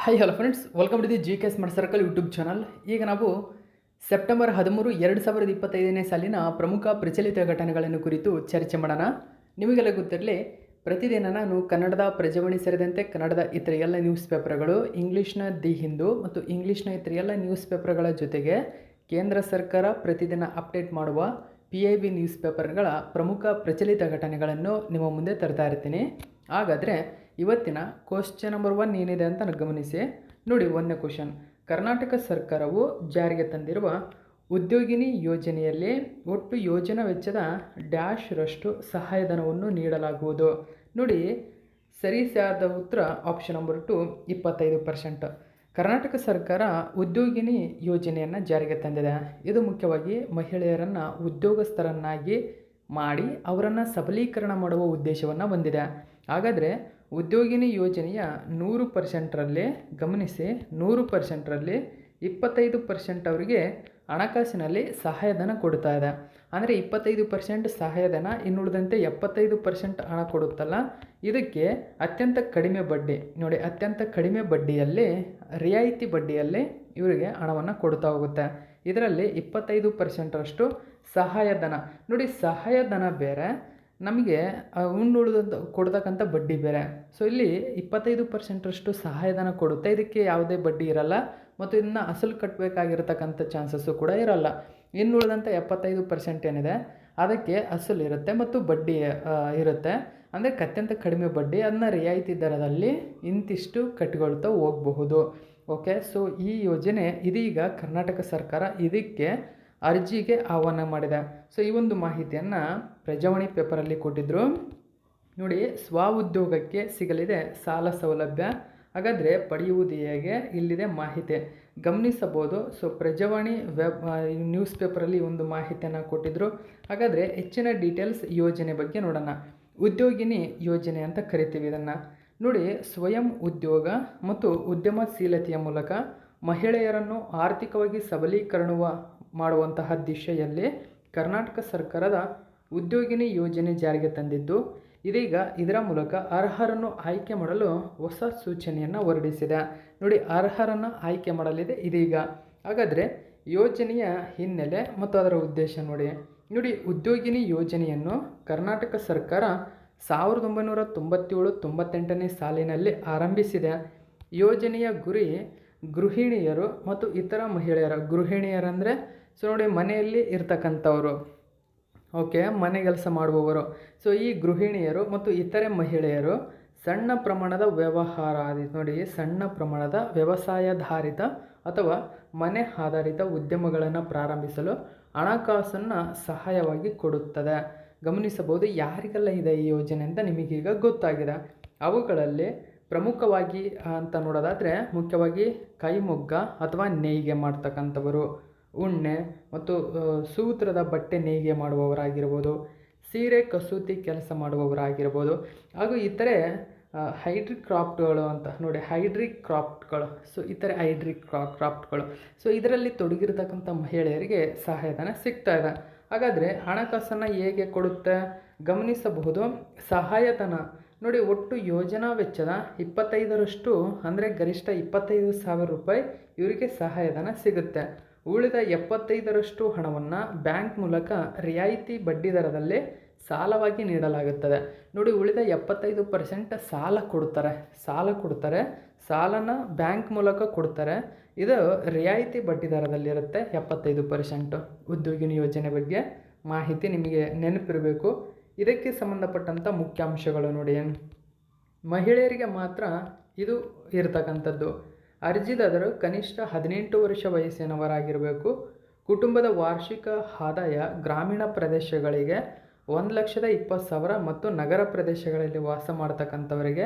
Hi hello friends, welcome to the G K smart circle YouTube channel. ಈಗ ನಾವು September 13, 2025ನೇ ಸಾಲಿನ ಪ್ರಮುಖ ಪ್ರಚಲಿತ ಘಟನೆಗಳನ್ನು ಕುರಿತು ಚರ್ಚೆ ಮಾಡೋಣ. ನಿಮಗೆಲ್ಲ ಗೊತ್ತಿರಲಿ, ಪ್ರತಿದಿನ ನಾನು ಕನ್ನಡದ ಪ್ರಜಾವಾಣಿ ಸೇರಿದಂತೆ ಕನ್ನಡದ ಇತರ ಎಲ್ಲ ನ್ಯೂಸ್ ಪೇಪರ್ಗಳು, ಇಂಗ್ಲೀಷ್ನ ದಿ ಹಿಂದೂ ಮತ್ತು ಇಂಗ್ಲೀಷ್ನ ಇತರ ಎಲ್ಲ ನ್ಯೂಸ್ ಪೇಪರ್ಗಳ ಜೊತೆಗೆ ಕೇಂದ್ರ ಸರ್ಕಾರ ಪ್ರತಿದಿನ ಅಪ್ಡೇಟ್ ಮಾಡುವ PIB ನ್ಯೂಸ್ ಪೇಪರ್ಗಳ ಪ್ರಮುಖ ಪ್ರಚಲಿತ ಘಟನೆಗಳನ್ನು ನಿಮ್ಮ ಮುಂದೆ ತರ್ತಾ ಇರ್ತೀನಿ. ಹಾಗಾದರೆ ಇವತ್ತಿನ ಕ್ವಶ್ಚನ್ ನಂಬರ್ 1 ಏನಿದೆ ಅಂತ ಗಮನಿಸಿ. ನೋಡಿ, 1ನೇ ಕ್ವಶನ್: ಕರ್ನಾಟಕ ಸರ್ಕಾರವು ಜಾರಿಗೆ ತಂದಿರುವ ಉದ್ಯೋಗಿನಿ ಯೋಜನೆಯಲ್ಲಿ ಒಟ್ಟು ಯೋಜನಾ ವೆಚ್ಚದ ಡ್ಯಾಶ್ ರಷ್ಟು ಸಹಾಯಧನವನ್ನು ನೀಡಲಾಗುವುದು. ನೋಡಿ, ಸರಿಯಾದ ಉತ್ತರ ಆಪ್ಷನ್ ನಂಬರ್ 2, 25%. ಕರ್ನಾಟಕ ಸರ್ಕಾರ ಉದ್ಯೋಗಿನಿ ಯೋಜನೆಯನ್ನು ಜಾರಿಗೆ ತಂದಿದೆ. ಇದು ಮುಖ್ಯವಾಗಿ ಮಹಿಳೆಯರನ್ನು ಉದ್ಯೋಗಸ್ಥರನ್ನಾಗಿ ಮಾಡಿ ಅವರನ್ನು ಸಬಲೀಕರಣ ಮಾಡುವ ಉದ್ದೇಶವನ್ನು ಹೊಂದಿದೆ. ಹಾಗಾದರೆ ಉದ್ಯೋಗಿನಿ ಯೋಜನೆಯ 100%ರಲ್ಲಿ ಗಮನಿಸಿ, 100%ರಲ್ಲಿ 25% ಅವರಿಗೆ ಹಣಕಾಸಿನಲ್ಲಿ ಸಹಾಯಧನ ಕೊಡ್ತಾ ಇದೆ. ಅಂದರೆ 25% ಸಹಾಯಧನ, ಇನ್ನುಳಿದಂತೆ 75% ಹಣ ಕೊಡುತ್ತಲ್ಲ, ಇದಕ್ಕೆ ಅತ್ಯಂತ ಕಡಿಮೆ ಬಡ್ಡಿ, ನೋಡಿ ಅತ್ಯಂತ ಕಡಿಮೆ ಬಡ್ಡಿಯಲ್ಲಿ, ರಿಯಾಯಿತಿ ಬಡ್ಡಿಯಲ್ಲಿ ಇವರಿಗೆ ಹಣವನ್ನು ಕೊಡ್ತಾ ಹೋಗುತ್ತೆ. ಇದರಲ್ಲಿ 25%ರಷ್ಟು ಸಹಾಯಧನ. ನೋಡಿ, ಸಹಾಯಧನ ಬೇರೆ, ನಮಗೆ ಉಳಿದಂಥ ಕೊಡ್ತಕ್ಕಂಥ ಬಡ್ಡಿ ಬೇರೆ. ಸೊ ಇಲ್ಲಿ 25%ರಷ್ಟು ಸಹಾಯಧನ ಕೊಡುತ್ತೆ, ಇದಕ್ಕೆ ಯಾವುದೇ ಬಡ್ಡಿ ಇರಲ್ಲ ಮತ್ತು ಇದನ್ನು ಅಸಲು ಕಟ್ಟಬೇಕಾಗಿರ್ತಕ್ಕಂಥ ಚಾನ್ಸಸ್ಸು ಕೂಡ ಇರಲ್ಲ. ಇನ್ನುಳಿದಂಥ 75% ಏನಿದೆ ಅದಕ್ಕೆ ಅಸಲು ಇರುತ್ತೆ ಮತ್ತು ಬಡ್ಡಿ ಇರುತ್ತೆ. ಅಂದರೆ ಅತ್ಯಂತ ಕಡಿಮೆ ಬಡ್ಡಿ, ಅದನ್ನ ರಿಯಾಯಿತಿ ದರದಲ್ಲಿ ಇಂತಿಷ್ಟು ಕಟ್ಟಿಕೊಳ್ತಾ ಹೋಗಬಹುದು. ಓಕೆ, ಸೊ ಈ ಯೋಜನೆ ಇದೀಗ ಕರ್ನಾಟಕ ಸರ್ಕಾರ ಇದಕ್ಕೆ ಅರ್ಜಿಗೆ ಆಹ್ವಾನ ಮಾಡಿದೆ. ಸೊ ಈ ಒಂದು ಮಾಹಿತಿಯನ್ನು ಪ್ರಜಾವಾಣಿ ಪೇಪರಲ್ಲಿ ಕೊಟ್ಟಿದ್ದರು. ನೋಡಿ, ಸ್ವಉದ್ಯೋಗಕ್ಕೆ ಸಿಗಲಿದೆ ಸಾಲ ಸೌಲಭ್ಯ. ಹಾಗಾದರೆ ಪಡೆಯುವುದು ಹೇಗೆ? ಇಲ್ಲಿದೆ ಮಾಹಿತಿ, ಗಮನಿಸಬಹುದು. ಸೊ ಪ್ರಜಾವಾಣಿ ನ್ಯೂಸ್ ಪೇಪರಲ್ಲಿ ಒಂದು ಮಾಹಿತಿಯನ್ನು ಕೊಟ್ಟಿದ್ದರು. ಹಾಗಾದರೆ ಹೆಚ್ಚಿನ ಡೀಟೇಲ್ಸ್ ಯೋಜನೆ ಬಗ್ಗೆ ನೋಡೋಣ. ಉದ್ಯೋಗಿನಿ ಯೋಜನೆ ಅಂತ ಕರಿತೀವಿ ಇದನ್ನು. ನೋಡಿ, ಸ್ವಯಂ ಉದ್ಯೋಗ ಮತ್ತು ಉದ್ಯಮಶೀಲತೆಯ ಮೂಲಕ ಮಹಿಳೆಯರನ್ನು ಆರ್ಥಿಕವಾಗಿ ಸಬಲೀಕರಣ ಮಾಡುವಂತಹ ದಿಶೆಯಲ್ಲಿ ಕರ್ನಾಟಕ ಸರ್ಕಾರದ ಉದ್ಯೋಗಿನಿ ಯೋಜನೆ ಜಾರಿಗೆ ತಂದಿದ್ದು, ಇದೀಗ ಇದರ ಮೂಲಕ ಅರ್ಹರನ್ನು ಆಯ್ಕೆ ಮಾಡಲು ಹೊಸ ಸೂಚನೆಯನ್ನು ಹೊರಡಿಸಿದೆ. ನೋಡಿ, ಅರ್ಹರನ್ನು ಆಯ್ಕೆ ಮಾಡಲಿದೆ ಇದೀಗ. ಹಾಗಾದರೆ ಯೋಜನೆಯ ಹಿನ್ನೆಲೆ ಮತ್ತು ಅದರ ಉದ್ದೇಶ ನೋಡಿ. ಉದ್ಯೋಗಿನಿ ಯೋಜನೆಯನ್ನು ಕರ್ನಾಟಕ ಸರ್ಕಾರ 1997-98ನೇ ಸಾಲಿನಲ್ಲಿ ಆರಂಭಿಸಿದೆ. ಯೋಜನೆಯ ಗುರಿ ಗೃಹಿಣಿಯರು ಮತ್ತು ಇತರ ಮಹಿಳೆಯರು. ಗೃಹಿಣಿಯರಂದರೆ ಸೊ ನೋಡಿ, ಮನೆಯಲ್ಲಿ ಇರ್ತಕ್ಕಂಥವರು, ಓಕೆ, ಮನೆ ಕೆಲಸ ಮಾಡುವವರು. ಸೊ ಈ ಗೃಹಿಣಿಯರು ಮತ್ತು ಇತರೆ ಮಹಿಳೆಯರು ಸಣ್ಣ ಪ್ರಮಾಣದ ವ್ಯವಹಾರ ನೋಡಿ, ಸಣ್ಣ ಪ್ರಮಾಣದ ವ್ಯವಸಾಯಾಧಾರಿತ ಅಥವಾ ಮನೆ ಆಧಾರಿತ ಉದ್ಯಮಗಳನ್ನು ಪ್ರಾರಂಭಿಸಲು ಹಣಕಾಸನ್ನು ಸಹಾಯವಾಗಿ ಕೊಡುತ್ತದೆ. ಗಮನಿಸಬಹುದು, ಯಾರಿಗೆಲ್ಲ ಇದೆ ಈ ಯೋಜನೆ ಅಂತ ನಿಮಗೀಗ ಗೊತ್ತಾಗಿದೆ. ಅವುಗಳಲ್ಲಿ ಪ್ರಮುಖವಾಗಿ ಅಂತ ನೋಡೋದಾದರೆ ಮುಖ್ಯವಾಗಿ ಕೈಮಗ್ಗ ಅಥವಾ ನೇಯ್ಗೆ ಮಾಡ್ತಕ್ಕಂಥವರು, ಉಣ್ಣೆ ಮತ್ತು ಸೂತ್ರದ ಬಟ್ಟೆ ನೇಯ್ಗೆ ಮಾಡುವವರಾಗಿರ್ಬೋದು, ಸೀರೆ ಕಸೂತಿ ಕೆಲಸ ಮಾಡುವವರಾಗಿರ್ಬೋದು, ಹಾಗೂ ಇತರೆ ಹೈಡ್ರಿಕ್ ಕ್ರಾಫ್ಟ್ಗಳು ಅಂತ ನೋಡಿ, ಹೈಡ್ರಿಕ್ ಕ್ರಾಫ್ಟ್ಗಳು. ಸೊ ಇತರೆ ಹೈಡ್ರಿಕ್ ಕ್ರಾಫ್ಟ್ಗಳು. ಸೊ ಇದರಲ್ಲಿ ತೊಡಗಿರ್ತಕ್ಕಂಥ ಮಹಿಳೆಯರಿಗೆ ಸಹಾಯಧನ ಸಿಗ್ತಾ ಇದೆ. ಹಾಗಾದರೆ ಹಣಕಾಸನ್ನು ಹೇಗೆ ಕೊಡುತ್ತೆ ಗಮನಿಸಬಹುದು. ಸಹಾಯಧನ ನೋಡಿ, ಒಟ್ಟು ಯೋಜನಾ ವೆಚ್ಚದ 25% ಅಂದರೆ ಗರಿಷ್ಠ 25,000 ರೂಪಾಯಿ ಇವರಿಗೆ ಸಹಾಯಧನ ಸಿಗುತ್ತೆ. ಉಳಿದ 75% ಹಣವನ್ನು ಬ್ಯಾಂಕ್ ಮೂಲಕ ರಿಯಾಯಿತಿ ಬಡ್ಡಿ ದರದಲ್ಲಿ ಸಾಲವಾಗಿ ನೀಡಲಾಗುತ್ತದೆ. ನೋಡಿ, ಉಳಿದ 75% ಸಾಲ ಕೊಡ್ತಾರೆ. ಸಾಲನ ಬ್ಯಾಂಕ್ ಮೂಲಕ ಕೊಡ್ತಾರೆ. ಇದು ರಿಯಾಯಿತಿ ಬಡ್ಡಿ ದರದಲ್ಲಿರುತ್ತೆ 75%. ಉದ್ಯೋಗಿನಿ ಯೋಜನೆ ಬಗ್ಗೆ ಮಾಹಿತಿ ನಿಮಗೆ ನೆನಪಿರಬೇಕು. ಇದಕ್ಕೆ ಸಂಬಂಧಪಟ್ಟಂಥ ಮುಖ್ಯಾಂಶಗಳು ನೋಡಿ. ಮಹಿಳೆಯರಿಗೆ ಮಾತ್ರ ಇದು ಇರತಕ್ಕಂಥದ್ದು. ಅರ್ಜಿದಾರರು ಕನಿಷ್ಠ 18 ವರ್ಷ ವಯಸ್ಸಿನವರಾಗಿರಬೇಕು. ಕುಟುಂಬದ ವಾರ್ಷಿಕ ಆದಾಯ ಗ್ರಾಮೀಣ ಪ್ರದೇಶಗಳಿಗೆ 1,20,000 ಮತ್ತು ನಗರ ಪ್ರದೇಶಗಳಲ್ಲಿ ವಾಸ ಮಾಡ್ತಕ್ಕಂಥವರಿಗೆ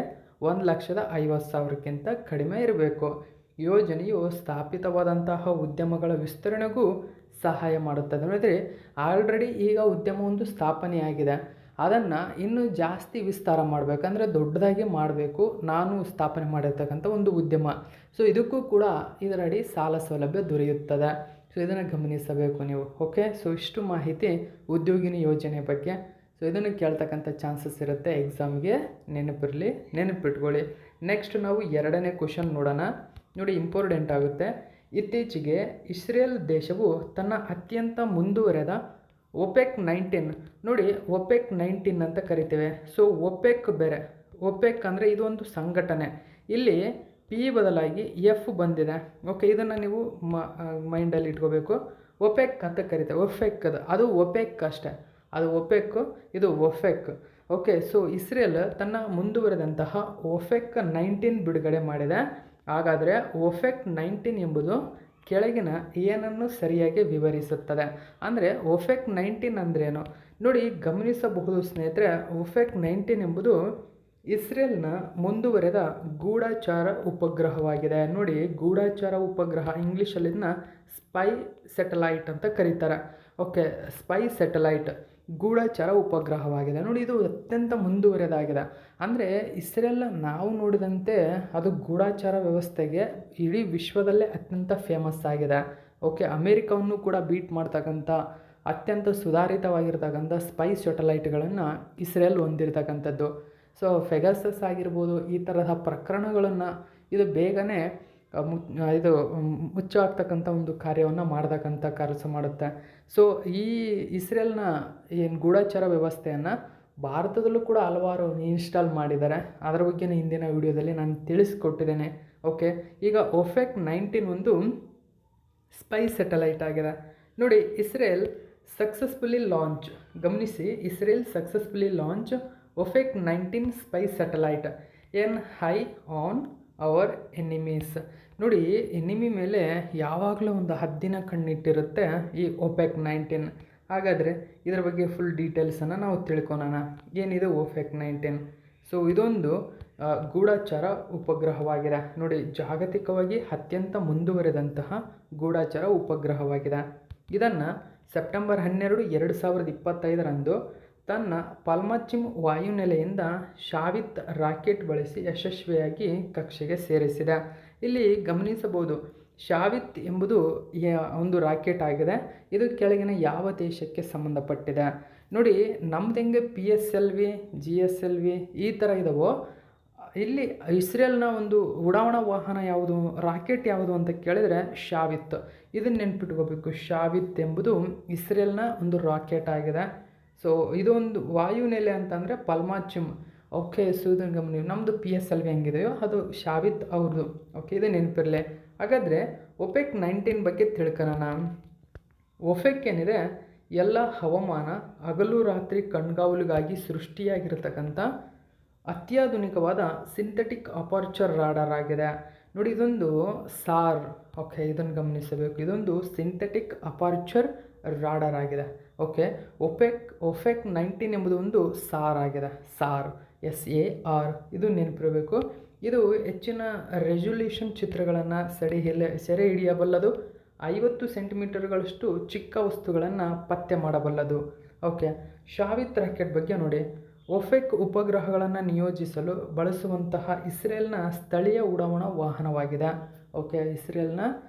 1,50,000ಕ್ಕಿಂತ ಕಡಿಮೆ ಇರಬೇಕು. ಯೋಜನೆಯು ಸ್ಥಾಪಿತವಾದಂತಹ ಉದ್ಯಮಗಳ ವಿಸ್ತರಣೆಗೂ ಸಹಾಯ ಮಾಡುತ್ತದೆ. ನೋಡಿದರೆ, ಆಲ್ರೆಡಿ ಈಗ ಉದ್ಯಮವೊಂದು ಸ್ಥಾಪನೆಯಾಗಿದೆ, ಅದನ್ನು ಇನ್ನೂ ಜಾಸ್ತಿ ವಿಸ್ತಾರ ಮಾಡಬೇಕಂದ್ರೆ ದೊಡ್ಡದಾಗಿ ಮಾಡಬೇಕು. ನಾನು ಸ್ಥಾಪನೆ ಮಾಡಿರ್ತಕ್ಕಂಥ ಒಂದು ಉದ್ಯಮ, ಸೊ ಇದಕ್ಕೂ ಕೂಡ ಇದರಡಿ ಸಾಲ ಸೌಲಭ್ಯ ದೊರೆಯುತ್ತದೆ. ಸೊ ಇದನ್ನು ಗಮನಿಸಬೇಕು ನೀವು. ಓಕೆ, ಸೊ ಇಷ್ಟು ಮಾಹಿತಿ ಉದ್ಯೋಗಿನಿ ಯೋಜನೆ ಬಗ್ಗೆ. ಸೊ ಇದನ್ನು ಕೇಳ್ತಕ್ಕಂಥ ಚಾನ್ಸಸ್ ಇರುತ್ತೆ ಎಕ್ಸಾಮ್ಗೆ, ನೆನಪಿಟ್ಕೊಳ್ಳಿ. ನೆಕ್ಸ್ಟ್ ನಾವು ಎರಡನೇ ಕ್ವಶನ್ ನೋಡೋಣ. ನೋಡಿ, ಇಂಪಾರ್ಟೆಂಟ್ ಆಗುತ್ತೆ. ಇತ್ತೀಚೆಗೆ ಇಸ್ರೇಲ್ ದೇಶವು ತನ್ನ ಅತ್ಯಂತ ಮುಂದುವರೆದ OPEC-19, ನೋಡಿ OPEC-19 ಅಂತ ಕರಿತೇವೆ. ಸೊ OPEC ಬೇರೆ, OPEC ಅಂದರೆ ಇದು ಒಂದು ಸಂಘಟನೆ. ಇಲ್ಲಿ ಪಿ ಬದಲಾಗಿ ಎಫ್ ಬಂದಿದೆ. ಓಕೆ, ಇದನ್ನು ನೀವು ಮೈಂಡಲ್ಲಿ ಇಟ್ಕೋಬೇಕು. OPEC ಅಂತ ಕರಿತೇವೆ. ಅದು OPEC ಅಷ್ಟೇ, ಅದು OPEC, ಇದು OPEC. ಓಕೆ, ಸೊ ಇಸ್ರೇಲ್ ತನ್ನ ಮುಂದುವರೆದಂತಹ OPEC-19 ಬಿಡುಗಡೆ ಮಾಡಿದೆ. ಹಾಗಾದರೆ OPEC-19 ಎಂಬುದು ಕೆಳಗಿನ ಏನನ್ನು ಸರಿಯಾಗಿ ವಿವರಿಸುತ್ತದೆ? ಅಂದರೆ OPEC-19 ಅಂದ್ರೇನು ನೋಡಿ, ಗಮನಿಸಬಹುದು ಸ್ನೇಹಿತರೆ. OPEC-19 ಎಂಬುದು ಇಸ್ರೇಲ್ನ ಮುಂದುವರೆದ ಗೂಢಚಾರ ಉಪಗ್ರಹವಾಗಿದೆ. ನೋಡಿ, ಗೂಢಚಾರ ಉಪಗ್ರಹ, ಇಂಗ್ಲೀಷಲ್ಲಿನ ಸ್ಪೈ ಸ್ಯಾಟಲೈಟ್ ಅಂತ ಕರೀತಾರೆ. ಓಕೆ, ಸ್ಪೈ ಸ್ಯಾಟಲೈಟ್ ಗೂಢಚಾರ ಉಪಗ್ರಹವಾಗಿದೆ. ನೋಡಿ, ಇದು ಅತ್ಯಂತ ಮುಂದುವರೆದಾಗಿದೆ. ಅಂದರೆ ಇಸ್ರೇಲ್ ನಾವು ನೋಡಿದಂತೆ ಅದು ಗೂಢಚಾರ ವ್ಯವಸ್ಥೆಗೆ ಇಡೀ ವಿಶ್ವದಲ್ಲೇ ಅತ್ಯಂತ ಫೇಮಸ್ ಆಗಿದೆ. ಓಕೆ, ಅಮೇರಿಕವನ್ನು ಕೂಡ ಬೀಟ್ ಮಾಡ್ತಕ್ಕಂಥ ಅತ್ಯಂತ ಸುಧಾರಿತವಾಗಿರ್ತಕ್ಕಂಥ ಸ್ಪೈ ಸ್ಯಾಟಲೈಟ್ಗಳನ್ನು ಇಸ್ರೇಲ್ ಹೊಂದಿರತಕ್ಕಂಥದ್ದು. ಸೊ ಫೆಗಾಸಸ್ ಆಗಿರ್ಬೋದು, ಈ ತರಹ ಪ್ರಕರಣಗಳನ್ನು ಇದು ಬೇಗನೆ ಮುಚ್ಚ ಆಗ್ತಕ್ಕಂಥ ಒಂದು ಕಾರ್ಯವನ್ನು ಮಾಡ್ತಕ್ಕಂಥ ಕೆಲಸ ಮಾಡುತ್ತೆ. ಸೊ ಈ ಇಸ್ರೇಲ್ನ ಏನು ಗೂಢಚಾರ ವ್ಯವಸ್ಥೆಯನ್ನು ಭಾರತದಲ್ಲೂ ಕೂಡ ಹಲವಾರು ಇನ್ಸ್ಟಾಲ್ ಮಾಡಿದ್ದಾರೆ. ಅದರ ಬಗ್ಗೆ ಹಿಂದಿನ ವಿಡಿಯೋದಲ್ಲಿ ನಾನು ತಿಳಿಸ್ಕೊಟ್ಟಿದ್ದೇನೆ. ಓಕೆ, ಈಗ OPEC-19 ಒಂದು ಸ್ಪೈ ಸ್ಯಾಟಲೈಟ್ ಆಗಿದೆ. ನೋಡಿ, ಇಸ್ರೇಲ್ ಸಕ್ಸಸ್ಫುಲಿ ಲಾಂಚ್, ಗಮನಿಸಿ, Israel successfully launch OPEC-19 spy satellite an eye on our enemies. ನೋಡಿ, ಎನಿಮಿ ಮೇಲೆ ಯಾವಾಗಲೂ ಒಂದು ಹದ್ದಿನ ಕಣ್ಣಿಟ್ಟಿರುತ್ತೆ ಈ OPEC-19. ಹಾಗಾದರೆ ಇದರ ಬಗ್ಗೆ ಫುಲ್ ಡೀಟೇಲ್ಸನ್ನು ನಾವು ತಿಳ್ಕೊಳೋಣ. ಏನಿದು OPEC-19? ಸೊ ಇದೊಂದು ಗೂಢಚಾರ ಉಪಗ್ರಹವಾಗಿದೆ. ನೋಡಿ, ಜಾಗತಿಕವಾಗಿ ಅತ್ಯಂತ ಮುಂದುವರೆದಂತಹ ಗೂಢಚಾರ ಉಪಗ್ರಹವಾಗಿದೆ. ಇದನ್ನು ಸೆಪ್ಟೆಂಬರ್ 12, 2025 ತನ್ನ ಪಾಲ್ಮಾಚಿಮ್ ವಾಯುನೆಲೆಯಿಂದ ಶಾವಿತ್ ರಾಕೆಟ್ ಬಳಸಿ ಯಶಸ್ವಿಯಾಗಿ ಕಕ್ಷೆಗೆ ಸೇರಿಸಿದೆ. ಇಲ್ಲಿ ಗಮನಿಸಬಹುದು, ಶಾವಿತ್ ಎಂಬುದು ಒಂದು ರಾಕೆಟ್ ಆಗಿದೆ. ಇದು ಕೆಳಗಿನ ಯಾವ ದೇಶಕ್ಕೆ ಸಂಬಂಧಪಟ್ಟಿದೆ? ನೋಡಿ, ನಮ್ದು ಹೆಂಗೆ PSLV, GSLV ಈ ಥರ ಇದಾವೋ, ಇಲ್ಲಿ ಇಸ್ರೇಲ್ನ ಒಂದು ಉಡಾವಣಾ ವಾಹನ ಯಾವುದು, ರಾಕೆಟ್ ಯಾವುದು ಅಂತ ಕೇಳಿದರೆ ಶಾವಿತ್. ಇದನ್ನು ನೆನ್ಪಿಟ್ಕೋಬೇಕು. ಶಾವಿತ್ ಎಂಬುದು ಇಸ್ರೇಲ್ನ ಒಂದು ರಾಕೆಟ್ ಆಗಿದೆ. ಸೊ ಇದೊಂದು ವಾಯುನೆಲೆ ಅಂತಂದರೆ ಪಾಲ್ಮಾಚಿಮ್. ಓಕೆ, ಸೊ ಇದನ್ನು ಗಮನಿ, ನಮ್ಮದು PSLV ಹೆಂಗಿದೆಯೋ ಅದು ಶಾವಿತ್ ಅವ್ರದ್ದು. ಓಕೆ, ಇದು ನೆನಪಿರಲಿ. ಹಾಗಾದರೆ OPEC-19 ಬಗ್ಗೆ ತಿಳ್ಕೊಳ್ಳೋಣ. OPEC ಏನಿದೆ, ಎಲ್ಲ ಹವಾಮಾನ ಹಗಲು ರಾತ್ರಿ ಕಣ್ಗಾವಲಿಗಾಗಿ ಸೃಷ್ಟಿಯಾಗಿರ್ತಕ್ಕಂಥ ಅತ್ಯಾಧುನಿಕವಾದ ಸಿಂಥೆಟಿಕ್ ಅಪರ್ಚರ್ ರಾಡರ್ ಆಗಿದೆ. ನೋಡಿ, ಇದೊಂದು ಸಾರ್. ಓಕೆ, ಇದನ್ನು ಗಮನಿಸಬೇಕು. ಇದೊಂದು ಸಿಂಥೆಟಿಕ್ ಅಪರ್ಚರ್ ರಾಡರ್ ಆಗಿದೆ. ಓಕೆ, OPEC-19 ಎಂಬುದು ಒಂದು ಸಾರ್ ಆಗಿದೆ. ಸಾರ್, SAR, ಇದು ನೆನಪಿರಬೇಕು. ಇದು ಹೆಚ್ಚಿನ ರೆಸೊಲ್ಯೂಷನ್ ಚಿತ್ರಗಳನ್ನು ಸೆರೆ ಹಿಡಿಯಬಲ್ಲದು. 50 ಸೆಂಟಿಮೀಟರ್ಗಳಷ್ಟು ಚಿಕ್ಕ ವಸ್ತುಗಳನ್ನು ಪತ್ತೆ ಮಾಡಬಲ್ಲದು. ಓಕೆ, ಶಾವಿತ್ ರಾಕೆಟ್ ಬಗ್ಗೆ ನೋಡಿ. OPEC ಉಪಗ್ರಹಗಳನ್ನು ನಿಯೋಜಿಸಲು ಬಳಸುವಂತಹ ಇಸ್ರೇಲ್ನ ಸ್ಥಳೀಯ ಉಡಾವಣಾ ವಾಹನವಾಗಿದೆ. ಓಕೆ, ಇಸ್ರೇಲ್ನ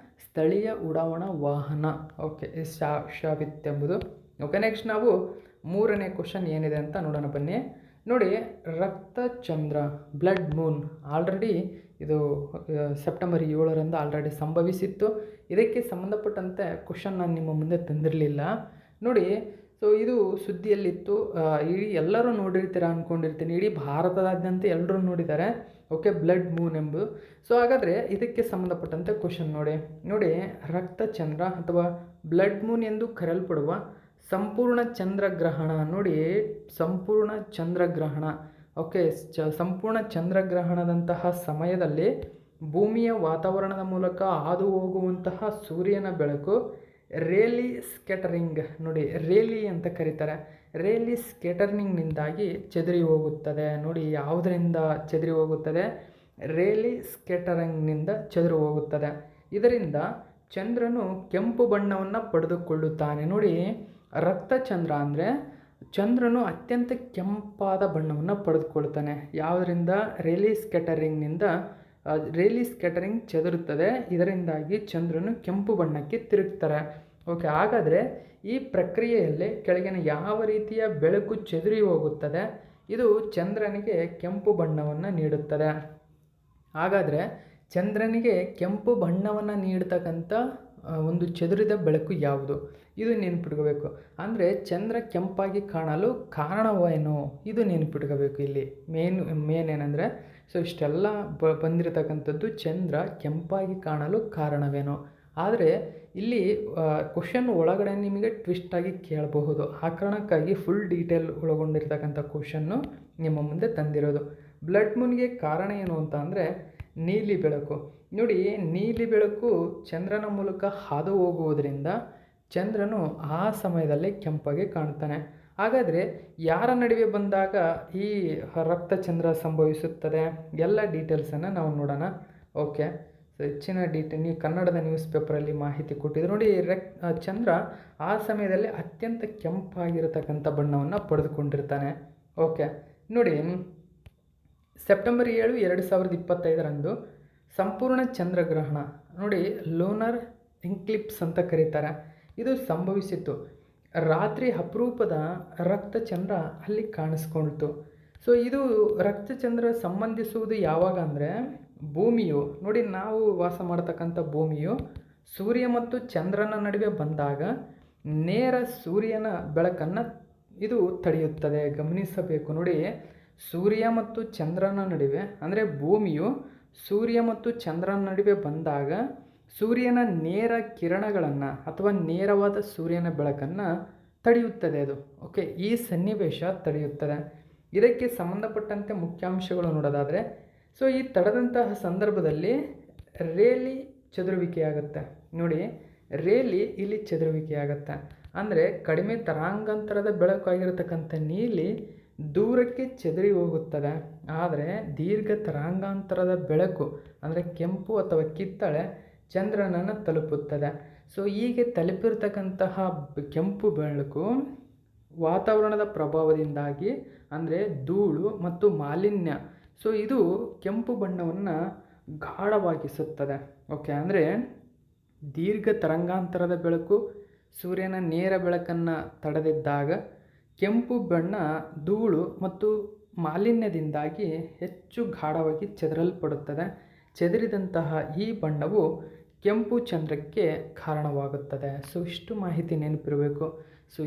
ಸ್ಥಳೀಯ ಉಡಾವಣಾ ವಾಹನ. ಓಕೆ, ಶಾವಿತ್ ಎಂಬುದು. ಓಕೆ, ನೆಕ್ಸ್ಟ್ ನಾವು ಮೂರನೇ ಕ್ವಶನ್ ಏನಿದೆ ಅಂತ ನೋಡೋಣ ಬನ್ನಿ. ನೋಡಿ, ರಕ್ತಚಂದ್ರ, ಬ್ಲಡ್ ಮೂನ್, ಆಲ್ರೆಡಿ ಇದು ಸೆಪ್ಟೆಂಬರ್ 7 ಆಲ್ರೆಡಿ ಸಂಭವಿಸಿತ್ತು. ಇದಕ್ಕೆ ಸಂಬಂಧಪಟ್ಟಂತೆ ಕ್ವಶನ್ ನಾನು ನಿಮ್ಮ ಮುಂದೆ ತಂದಿರಲಿಲ್ಲ. ನೋಡಿ, ಸೊ ಇದು ಸುದ್ದಿಯಲ್ಲಿತ್ತು. ಇಡೀ ಎಲ್ಲರೂ ನೋಡಿರ್ತೀರ ಅಂದ್ಕೊಂಡಿರ್ತೀನಿ. ಇಡೀ ಭಾರತದಾದ್ಯಂತ ಎಲ್ಲರೂ ನೋಡಿದ್ದಾರೆ. ಓಕೆ, ಬ್ಲಡ್ ಮೂನ್ ಎಂಬುದು. ಸೊ ಹಾಗಾದರೆ ಇದಕ್ಕೆ ಸಂಬಂಧಪಟ್ಟಂತೆ ಕ್ವಶನ್ ನೋಡಿ, ರಕ್ತಚಂದ್ರ ಅಥವಾ ಬ್ಲಡ್ ಮೂನ್ ಎಂದು ಕರೆಯಲ್ಪಡುವ ಸಂಪೂರ್ಣ ಚಂದ್ರಗ್ರಹಣ. ನೋಡಿ, ಸಂಪೂರ್ಣ ಚಂದ್ರಗ್ರಹಣ. ಓಕೆ, ಸಂಪೂರ್ಣ ಚಂದ್ರಗ್ರಹಣದಂತಹ ಸಮಯದಲ್ಲಿ ಭೂಮಿಯ ವಾತಾವರಣದ ಮೂಲಕ ಹಾದು ಹೋಗುವಂತಹ ಸೂರ್ಯನ ಬೆಳಕು ರೇಲಿ ಸ್ಕ್ಯಾಟರಿಂಗ್, ನೋಡಿ ರೇಲಿ ಅಂತ ಕರೀತಾರೆ, ರೇಲಿ ಸ್ಕ್ಯಾಟರಿಂಗ್ನಿಂದಾಗಿ ಚೆದರಿ ಹೋಗುತ್ತದೆ. ನೋಡಿ, ಯಾವುದರಿಂದ ಚೆದರಿ ಹೋಗುತ್ತದೆ? ರೇಲಿ ಸ್ಕ್ಯಾಟರಿಂಗ್ನಿಂದ ಚೆದರಿ ಹೋಗುತ್ತದೆ. ಇದರಿಂದ ಚಂದ್ರನು ಕೆಂಪು ಬಣ್ಣವನ್ನು ಪಡೆದುಕೊಳ್ಳುತ್ತಾನೆ. ನೋಡಿ, ರಕ್ತಚಂದ್ರ ಅಂದರೆ ಚಂದ್ರನು ಅತ್ಯಂತ ಕೆಂಪಾದ ಬಣ್ಣವನ್ನು ಪಡೆದುಕೊಳ್ತಾನೆ. ಯಾವುದರಿಂದ? ರೇಲಿ ಸ್ಕ್ಯಾಟರಿಂಗ್ನಿಂದ. ರೇಲಿ ಸ್ಕ್ಯಾಟರಿಂಗ್ ಚೆದರುತ್ತದೆ, ಇದರಿಂದಾಗಿ ಚಂದ್ರನು ಕೆಂಪು ಬಣ್ಣಕ್ಕೆ ತಿರುಗ್ತಾರೆ. ಓಕೆ, ಹಾಗಾದರೆ ಈ ಪ್ರಕ್ರಿಯೆಯಲ್ಲಿ ಕೆಳಗಿನ ಯಾವ ರೀತಿಯ ಬೆಳಕು ಚೆದುರಿ ಹೋಗುತ್ತದೆ, ಇದು ಚಂದ್ರನಿಗೆ ಕೆಂಪು ಬಣ್ಣವನ್ನು ನೀಡುತ್ತದೆ. ಹಾಗಾದರೆ ಚಂದ್ರನಿಗೆ ಕೆಂಪು ಬಣ್ಣವನ್ನು ನೀಡ್ತಕ್ಕಂಥ ಒಂದು ಚದುರಿದ ಬೆಳಕು ಯಾವುದು? ಇದು ನೆನಪಿಟ್ಕೋಬೇಕು. ಅಂದರೆ ಚಂದ್ರ ಕೆಂಪಾಗಿ ಕಾಣಲು ಕಾರಣವೇನು? ಇದು ನೆನಪಿಟ್ಕೋಬೇಕು. ಇಲ್ಲಿ ಮೇನ್ ಏನಂದರೆ, ಸೊ ಇಷ್ಟೆಲ್ಲ ಬಂದಿರತಕ್ಕಂಥದ್ದು ಚಂದ್ರ ಕೆಂಪಾಗಿ ಕಾಣಲು ಕಾರಣವೇನು. ಆದರೆ ಇಲ್ಲಿ ಕ್ವಶನ್ ಒಳಗಡೆ ನಿಮಗೆ ಟ್ವಿಸ್ಟಾಗಿ ಕೇಳಬಹುದು. ಆ ಕಾರಣಕ್ಕಾಗಿ ಫುಲ್ ಡೀಟೇಲ್ ಒಳಗೊಂಡಿರ್ತಕ್ಕಂಥ ಕ್ವಶನ್ನು ನಿಮ್ಮ ಮುಂದೆ ತಂದಿರೋದು. ಬ್ಲಡ್ ಮೂನ್ಗೆ ಕಾರಣ ಏನು ಅಂತ ಅಂದರೆ ನೀಲಿ ಬೆಳಕು. ನೋಡಿ, ನೀಲಿ ಬೆಳಕು ಚಂದ್ರನ ಮೂಲಕ ಹಾದು ಹೋಗುವುದರಿಂದ ಚಂದ್ರನು ಆ ಸಮಯದಲ್ಲಿ ಕೆಂಪಾಗಿ ಕಾಣ್ತಾನೆ. ಹಾಗಾದರೆ ಯಾರ ನಡುವೆ ಬಂದಾಗ ಈ ರಕ್ತಚಂದ್ರ ಸಂಭವಿಸುತ್ತದೆ? ಎಲ್ಲ ಡೀಟೇಲ್ಸನ್ನು ನಾವು ನೋಡೋಣ. ಓಕೆ, ಸೊ ಹೆಚ್ಚಿನ ನೀವು ಕನ್ನಡದ ನ್ಯೂಸ್ ಪೇಪರಲ್ಲಿ ಮಾಹಿತಿ ಕೊಟ್ಟಿದ್ರು ನೋಡಿ. ಚಂದ್ರ ಆ ಸಮಯದಲ್ಲಿ ಅತ್ಯಂತ ಕೆಂಪಾಗಿರತಕ್ಕಂಥ ಬಣ್ಣವನ್ನು ಪಡೆದುಕೊಂಡಿರ್ತಾನೆ. ಓಕೆ ನೋಡಿ, ಸೆಪ್ಟೆಂಬರ್ 7, 2025 ಸಂಪೂರ್ಣ ಚಂದ್ರಗ್ರಹಣ ನೋಡಿ, ಲೂನರ್ ಇಂಕ್ಲಿಪ್ಸ್ ಅಂತ ಕರೀತಾರೆ, ಇದು ಸಂಭವಿಸಿತ್ತು. ರಾತ್ರಿ ಅಪರೂಪದ ರಕ್ತಚಂದ್ರ ಅಲ್ಲಿ ಕಾಣಿಸ್ಕೊಳ್ತು. ಸೊ ಇದು ರಕ್ತಚಂದ್ರ ಸಂಬಂಧಿಸುವುದು ಯಾವಾಗ ಅಂದರೆ, ಭೂಮಿಯು ನೋಡಿ, ನಾವು ವಾಸ ಮಾಡ್ತಕ್ಕಂಥ ಭೂಮಿಯು ಸೂರ್ಯ ಮತ್ತು ಚಂದ್ರನ ನಡುವೆ ಬಂದಾಗ ನೇರ ಸೂರ್ಯನ ಬೆಳಕನ್ನು ಇದು ತಡೆಯುತ್ತದೆ. ಗಮನಿಸಬೇಕು ನೋಡಿ, ಸೂರ್ಯ ಮತ್ತು ಚಂದ್ರನ ನಡುವೆ ಅಂದರೆ ಭೂಮಿಯು ಸೂರ್ಯ ಮತ್ತು ಚಂದ್ರನ ನಡುವೆ ಬಂದಾಗ ಸೂರ್ಯನ ನೇರ ಕಿರಣಗಳನ್ನು ಅಥವಾ ನೇರವಾದ ಸೂರ್ಯನ ಬೆಳಕನ್ನು ತಡೆಯುತ್ತದೆ ಅದು. ಓಕೆ, ಈ ಸನ್ನಿವೇಶ ತಡೆಯುತ್ತದೆ. ಇದಕ್ಕೆ ಸಂಬಂಧಪಟ್ಟಂತೆ ಮುಖ್ಯಾಂಶಗಳು ನೋಡೋದಾದರೆ, ಸೊ ಈ ತಡೆದಂತಹ ಸಂದರ್ಭದಲ್ಲಿ ರೇಲಿ ಚದುರುವಿಕೆಯಾಗುತ್ತೆ ನೋಡಿ. ರೇಲಿ ಇಲ್ಲಿ ಚದುರುವಿಕೆಯಾಗುತ್ತೆ ಅಂದರೆ ಕಡಿಮೆ ತರಂಗಾಂತರದ ಬೆಳಕು ಆಗಿರತಕ್ಕಂಥ ನೀಲಿ ದೂರಕ್ಕೆ ಚದುರಿ ಹೋಗುತ್ತದೆ. ಆದರೆ ದೀರ್ಘ ತರಂಗಾಂತರದ ಬೆಳಕು ಅಂದರೆ ಕೆಂಪು ಅಥವಾ ಕಿತ್ತಳೆ ಚಂದ್ರನನ್ನು ತಲುಪುತ್ತದೆ. ಸೊ ಹೀಗೆ ತಲುಪಿರ್ತಕ್ಕಂತಹ ಕೆಂಪು ಬೆಳಕು ವಾತಾವರಣದ ಪ್ರಭಾವದಿಂದಾಗಿ ಅಂದರೆ ಧೂಳು ಮತ್ತು ಮಾಲಿನ್ಯ, ಸೊ ಇದು ಕೆಂಪು ಬಣ್ಣವನ್ನು ಗಾಢವಾಗಿಸುತ್ತದೆ. ಓಕೆ, ಅಂದರೆ ದೀರ್ಘ ತರಂಗಾಂತರದ ಬೆಳಕು ಸೂರ್ಯನ ನೇರ ಬೆಳಕನ್ನು ತಡೆದಿದ್ದಾಗ ಕೆಂಪು ಬಣ್ಣ ಧೂಳು ಮತ್ತು ಮಾಲಿನ್ಯದಿಂದಾಗಿ ಹೆಚ್ಚು ಗಾಢವಾಗಿ ಚದುರಲ್ಪಡುತ್ತದೆ. ಚದುರಿದಂತಹ ಈ ಬಣ್ಣವು ಕೆಂಪು ಚಂದ್ರಕ್ಕೆ ಕಾರಣವಾಗುತ್ತದೆ. ಸೊ ಇಷ್ಟು ಮಾಹಿತಿ ನೆನಪಿರಬೇಕು. ಸೊ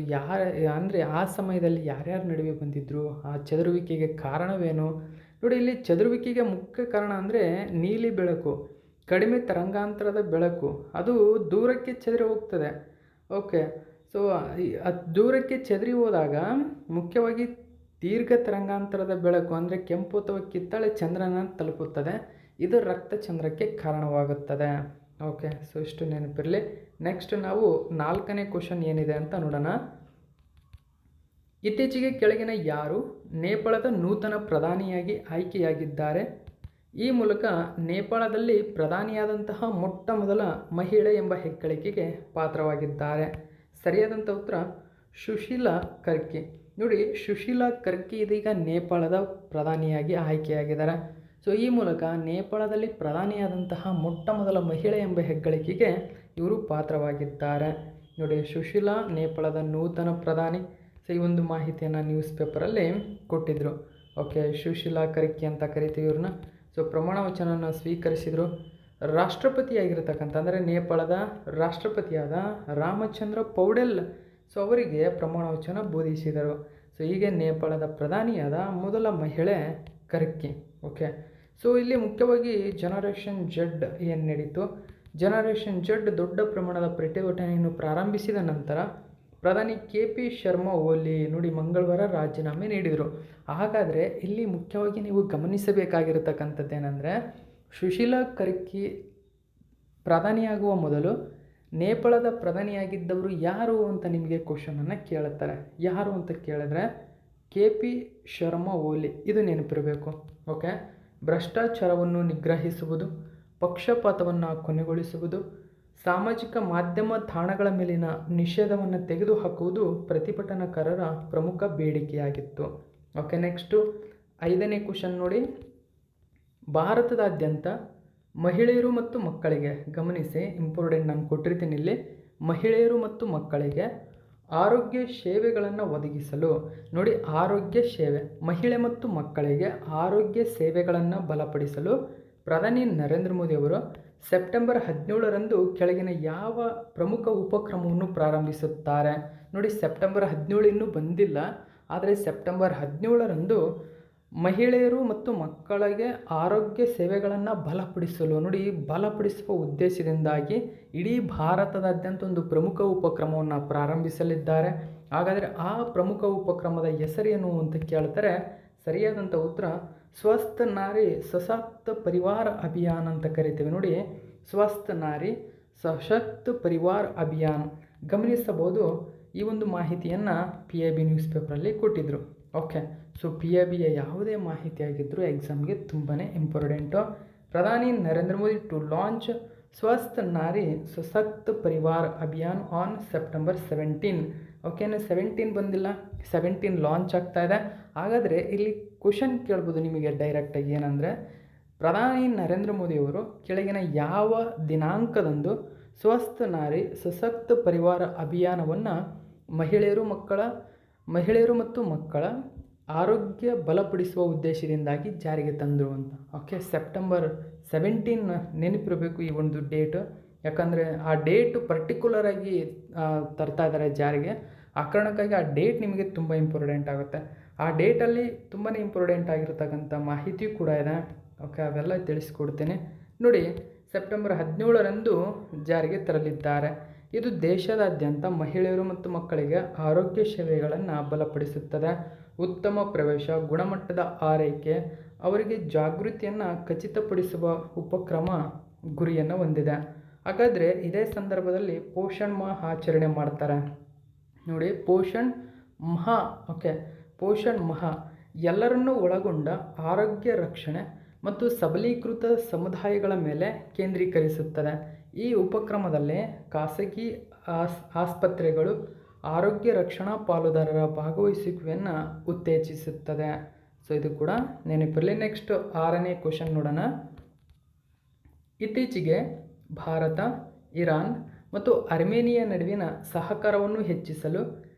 ಅಂದರೆ ಆ ಸಮಯದಲ್ಲಿ ಯಾರ್ಯಾರ ನಡುವೆ ಬಂದಿದ್ದರು, ಆ ಚದುರುವಿಕೆಗೆ ಕಾರಣವೇನು ನೋಡಿ. ಇಲ್ಲಿ ಚದುರುವಿಕೆಗೆ ಮುಖ್ಯ ಕಾರಣ ಅಂದರೆ ನೀಲಿ ಬೆಳಕು, ಕಡಿಮೆ ತರಂಗಾಂತರದ ಬೆಳಕು, ಅದು ದೂರಕ್ಕೆ ಚದುರಿ ಹೋಗ್ತದೆ. ಓಕೆ, ಸೊ ದೂರಕ್ಕೆ ಚದುರಿ ಹೋದಾಗ ಮುಖ್ಯವಾಗಿ ದೀರ್ಘ ತರಂಗಾಂತರದ ಬೆಳಕು ಅಂದರೆ ಕೆಂಪು ಅಥವಾ ಕಿತ್ತಳೆ ಚಂದ್ರನ ತಲುಪುತ್ತದೆ. ಇದು ರಕ್ತಚಂದ್ರಕ್ಕೆ ಕಾರಣವಾಗುತ್ತದೆ. ಓಕೆ, ಸೊ ಇಷ್ಟು ನೆನಪಿರಲಿ. ನೆಕ್ಸ್ಟ್ ನಾವು 4ನೇ ಕ್ವಶನ್ ಏನಿದೆ ಅಂತ ನೋಡೋಣ. ಇತ್ತೀಚೆಗೆ ಕೆಳಗಿನ ಯಾರು ನೇಪಾಳದ ನೂತನ ಪ್ರಧಾನಿಯಾಗಿ ಆಯ್ಕೆಯಾಗಿದ್ದಾರೆ? ಈ ಮೂಲಕ ನೇಪಾಳದಲ್ಲಿ ಪ್ರಧಾನಿಯಾದಂತಹ ಮೊಟ್ಟ ಮೊದಲ ಮಹಿಳೆ ಎಂಬ ಹೆಗ್ಗಳಿಕೆಗೆ ಪಾತ್ರವಾಗಿದ್ದಾರೆ. ಸರಿಯಾದಂಥ ಉತ್ತರ ಸುಶೀಲಾ ಕರ್ಕಿ. ನೋಡಿ, ಸುಶೀಲಾ ಕರ್ಕಿ ಇದೀಗ ನೇಪಾಳದ ಪ್ರಧಾನಿಯಾಗಿ ಆಯ್ಕೆಯಾಗಿದ್ದಾರೆ. ಸೊ ಈ ಮೂಲಕ ನೇಪಾಳದಲ್ಲಿ ಪ್ರಧಾನಿಯಾದಂತಹ ಮೊಟ್ಟ ಮೊದಲ ಮಹಿಳೆ ಎಂಬ ಹೆಗ್ಗಳಿಕೆಗೆ ಇವರು ಪಾತ್ರವಾಗಿದ್ದಾರೆ. ನೋಡಿ, ಸುಶೀಲಾ ನೇಪಾಳದ ನೂತನ ಪ್ರಧಾನಿ. ಸೊ ಈ ಒಂದು ಮಾಹಿತಿಯನ್ನು ನ್ಯೂಸ್ ಪೇಪರಲ್ಲಿ ಕೊಟ್ಟಿದ್ದರು. ಓಕೆ, ಸುಶೀಲಾ ಕರ್ಕಿ ಅಂತ ಕರಿತೀವಿ ಇವ್ರನ್ನ. ಸೊ ಪ್ರಮಾಣ ವಚನವನ್ನು ಸ್ವೀಕರಿಸಿದರು. ರಾಷ್ಟ್ರಪತಿಯಾಗಿರ್ತಕ್ಕಂಥ ಅಂದರೆ ನೇಪಾಳದ ರಾಷ್ಟ್ರಪತಿಯಾದ ರಾಮಚಂದ್ರ ಪೌಡೆಲ್ ಸೊ ಅವರಿಗೆ ಪ್ರಮಾಣ ವಚನ ಬೋಧಿಸಿದರು. ಸೊ ಹೀಗೆ ನೇಪಾಳದ ಪ್ರಧಾನಿಯಾದ ಮೊದಲ ಮಹಿಳೆ ಕರ್ಕಿ. ಓಕೆ, ಸೊ ಇಲ್ಲಿ ಮುಖ್ಯವಾಗಿ ಜನರೇಷನ್ ಜೆಡ್ ಏನು ನಡೀತು, ಜನರೇಷನ್ ಜೆಡ್ ದೊಡ್ಡ ಪ್ರಮಾಣದ ಪ್ರತಿಭಟನೆಯನ್ನು ಪ್ರಾರಂಭಿಸಿದ ನಂತರ ಪ್ರಧಾನಿ KP ಶರ್ಮಾ ಓಲಿ ನೋಡಿ ಮಂಗಳವಾರ ರಾಜೀನಾಮೆ ನೀಡಿದರು. ಹಾಗಾದರೆ ಇಲ್ಲಿ ಮುಖ್ಯವಾಗಿ ನೀವು ಗಮನಿಸಬೇಕಾಗಿರತಕ್ಕಂಥದ್ದೇನೆಂದರೆ, ಸುಶೀಲಾ ಕರ್ಕಿ ಪ್ರಧಾನಿಯಾಗುವ ಮೊದಲು ನೇಪಾಳದ ಪ್ರಧಾನಿಯಾಗಿದ್ದವರು ಯಾರು ಅಂತ ನಿಮಗೆ ಕ್ವಶನನ್ನು ಕೇಳುತ್ತಾರೆ. ಯಾರು ಅಂತ ಕೇಳಿದ್ರೆ KP ಶರ್ಮಾ ಓಲಿ, ಇದು ನೆನಪಿರಬೇಕು. ಓಕೆ, ಭ್ರಷ್ಟಾಚಾರವನ್ನು ನಿಗ್ರಹಿಸುವುದು, ಪಕ್ಷಪಾತವನ್ನು ಕೊನೆಗೊಳಿಸುವುದು, ಸಾಮಾಜಿಕ ಮಾಧ್ಯಮ ತಾಣಗಳ ಮೇಲಿನ ನಿಷೇಧವನ್ನು ತೆಗೆದುಹಾಕುವುದು ಪ್ರತಿಭಟನಾಕಾರರ ಪ್ರಮುಖ ಬೇಡಿಕೆಯಾಗಿತ್ತು. ಓಕೆ, ನೆಕ್ಸ್ಟು 5ನೇ ಕ್ವಶನ್ ನೋಡಿ. ಭಾರತದಾದ್ಯಂತ ಮಹಿಳೆಯರು ಮತ್ತು ಮಕ್ಕಳಿಗೆ, ಗಮನಿಸಿ ಇಂಪಾರ್ಟೆಂಟ್, ನಾನು ಕೊಟ್ಟಿರ್ತೀನಿ ಇಲ್ಲಿ, ಮಹಿಳೆಯರು ಮತ್ತು ಮಕ್ಕಳಿಗೆ ಆರೋಗ್ಯ ಸೇವೆಗಳನ್ನು ಒದಗಿಸಲು ನೋಡಿ, ಆರೋಗ್ಯ ಸೇವೆ ಮಹಿಳೆ ಮತ್ತು ಮಕ್ಕಳಿಗೆ ಆರೋಗ್ಯ ಸೇವೆಗಳನ್ನು ಬಲಪಡಿಸಲು ಪ್ರಧಾನಿ ನರೇಂದ್ರ ಮೋದಿ ಅವರು ಸೆಪ್ಟೆಂಬರ್ 17ರಂದು ಕೆಳಗಿನ ಯಾವ ಪ್ರಮುಖ ಉಪಕ್ರಮವನ್ನು ಪ್ರಾರಂಭಿಸುತ್ತಾರೆ? ನೋಡಿ, ಸೆಪ್ಟೆಂಬರ್ 17 ಇನ್ನೂ ಬಂದಿಲ್ಲ, ಆದರೆ ಸೆಪ್ಟೆಂಬರ್ 17ರಂದು ಮಹಿಳೆಯರು ಮತ್ತು ಮಕ್ಕಳಿಗೆ ಆರೋಗ್ಯ ಸೇವೆಗಳನ್ನು ಬಲಪಡಿಸಲು ನೋಡಿ, ಬಲಪಡಿಸುವ ಉದ್ದೇಶದಿಂದಾಗಿ ಇಡೀ ಭಾರತದಾದ್ಯಂತ ಒಂದು ಪ್ರಮುಖ ಉಪಕ್ರಮವನ್ನು ಪ್ರಾರಂಭಿಸಲಿದ್ದಾರೆ. ಹಾಗಾದರೆ ಆ ಪ್ರಮುಖ ಉಪಕ್ರಮದ ಹೆಸರೇನು ಅಂತ ಕೇಳ್ತಾರೆ. ಸರಿಯಾದಂಥ ಉತ್ತರ ಸ್ವಸ್ಥ ನಾರಿ ಸಶಕ್ತ ಪರಿವಾರ ಅಭಿಯಾನ ಅಂತ ಕರಿತೀವಿ. ನೋಡಿ, ಸ್ವಸ್ಥ ನಾರಿ ಸಶಕ್ತ ಪರಿವಾರ ಅಭಿಯಾನ. ಗಮನಿಸಬಹುದು, ಈ ಒಂದು ಮಾಹಿತಿಯನ್ನು PIB ನ್ಯೂಸ್ ಪೇಪರಲ್ಲಿ ಕೊಟ್ಟಿದ್ದರು. ಓಕೆ, ಸೊ PIBಯ ಯಾವುದೇ ಮಾಹಿತಿ ಆಗಿದ್ದರೂ ಎಕ್ಸಾಮ್ಗೆ ತುಂಬಾ ಇಂಪಾರ್ಟೆಂಟು. ಪ್ರಧಾನಿ ನರೇಂದ್ರ ಮೋದಿ ಟು ಲಾಂಚ್ ಸ್ವಸ್ಥ ನಾರಿ ಸಶಕ್ತ ಪರಿವಾರ ಅಭಿಯಾನ್ ಆನ್ ಸೆಪ್ಟೆಂಬರ್ 17. ಓಕೆನಾ, 17 ಬಂದಿಲ್ಲ, 17 ಲಾಂಚ್ ಆಗ್ತಾ ಇದೆ. ಹಾಗಾದರೆ ಇಲ್ಲಿ ಕ್ವಶನ್ ಕೇಳ್ಬೋದು ನಿಮಗೆ ಡೈರೆಕ್ಟಾಗಿ, ಏನಂದರೆ ಪ್ರಧಾನಿ ನರೇಂದ್ರ ಮೋದಿಯವರು ಕೆಳಗಿನ ಯಾವ ದಿನಾಂಕದಂದು ಸ್ವಸ್ಥ ನಾರಿ ಸಶಕ್ತ ಪರಿವಾರ ಅಭಿಯಾನವನ್ನು ಮಹಿಳೆಯರು ಮತ್ತು ಮಕ್ಕಳ ಆರೋಗ್ಯ ಬಲಪಡಿಸುವ ಉದ್ದೇಶದಿಂದಾಗಿ ಜಾರಿಗೆ ತಂದರು ಅಂತ. ಓಕೆ, ಸೆಪ್ಟೆಂಬರ್ 17 ನೆನಪಿರಬೇಕು ಈ ಒಂದು ಡೇಟು, ಯಾಕಂದರೆ ಆ ಡೇಟ್ ಪರ್ಟಿಕ್ಯುಲರಾಗಿ ತರ್ತಾ ಇದ್ದಾರೆ ಜಾರಿಗೆ. ಆ ಕಾರಣಕ್ಕಾಗಿ ಆ ಡೇಟ್ ನಿಮಗೆ ತುಂಬ ಇಂಪಾರ್ಟೆಂಟ್ ಆಗುತ್ತೆ. ಆ ಡೇಟಲ್ಲಿ ತುಂಬಾ ಇಂಪಾರ್ಟೆಂಟ್ ಆಗಿರ್ತಕ್ಕಂಥ ಮಾಹಿತಿ ಕೂಡ ಇದೆ. ಓಕೆ, ಅವೆಲ್ಲ ತಿಳಿಸ್ಕೊಡ್ತೀನಿ. ನೋಡಿ, ಸೆಪ್ಟೆಂಬರ್ 17ರಂದು ಜಾರಿಗೆ ತರಲಿದ್ದಾರೆ. ಇದು ದೇಶದಾದ್ಯಂತ ಮಹಿಳೆಯರು ಮತ್ತು ಮಕ್ಕಳಿಗೆ ಆರೋಗ್ಯ ಸೇವೆಗಳನ್ನು ಬಲಪಡಿಸುತ್ತದೆ. ಉತ್ತಮ ಪ್ರವೇಶ, ಗುಣಮಟ್ಟದ ಆರೈಕೆ, ಅವರಿಗೆ ಜಾಗೃತಿಯನ್ನು ಖಚಿತಪಡಿಸುವ ಉಪಕ್ರಮ ಗುರಿಯನ್ನು ಹೊಂದಿದೆ. ಹಾಗಾದರೆ ಇದೇ ಸಂದರ್ಭದಲ್ಲಿ ಪೋಷಣ್ ಮಾಹ ಆಚರಣೆ ಮಾಡ್ತಾರೆ. ನೋಡಿ, ಪೋಷಣ್ ಮಾಹ ಎಲ್ಲರನ್ನೂ ಒಳಗೊಂಡ ಆರೋಗ್ಯ ರಕ್ಷಣೆ ಮತ್ತು ಸಬಲೀಕೃತ ಸಮುದಾಯಗಳ ಮೇಲೆ ಕೇಂದ್ರೀಕರಿಸುತ್ತದೆ. ಈ ಉಪಕ್ರಮದಲ್ಲಿ ಖಾಸಗಿ ಆಸ್ಪತ್ರೆಗಳು ಆರೋಗ್ಯ ರಕ್ಷಣಾ ಪಾಲುದಾರರ ಭಾಗವಹಿಸುವಿಕೆಯನ್ನು ಉತ್ತೇಜಿಸುತ್ತದೆ. ಸೊ ಇದು ಕೂಡ ನೆನಪಿರಲಿ. ನೆಕ್ಸ್ಟ್ 6ನೇ ಕ್ವಶನ್ ನೋಡೋಣ. ಇತ್ತೀಚೆಗೆ ಭಾರತ, ಇರಾನ್ ಮತ್ತು ಅರ್ಮೇನಿಯಾ ನಡುವಿನ ಸಹಕಾರವನ್ನು ಹೆಚ್ಚಿಸಲು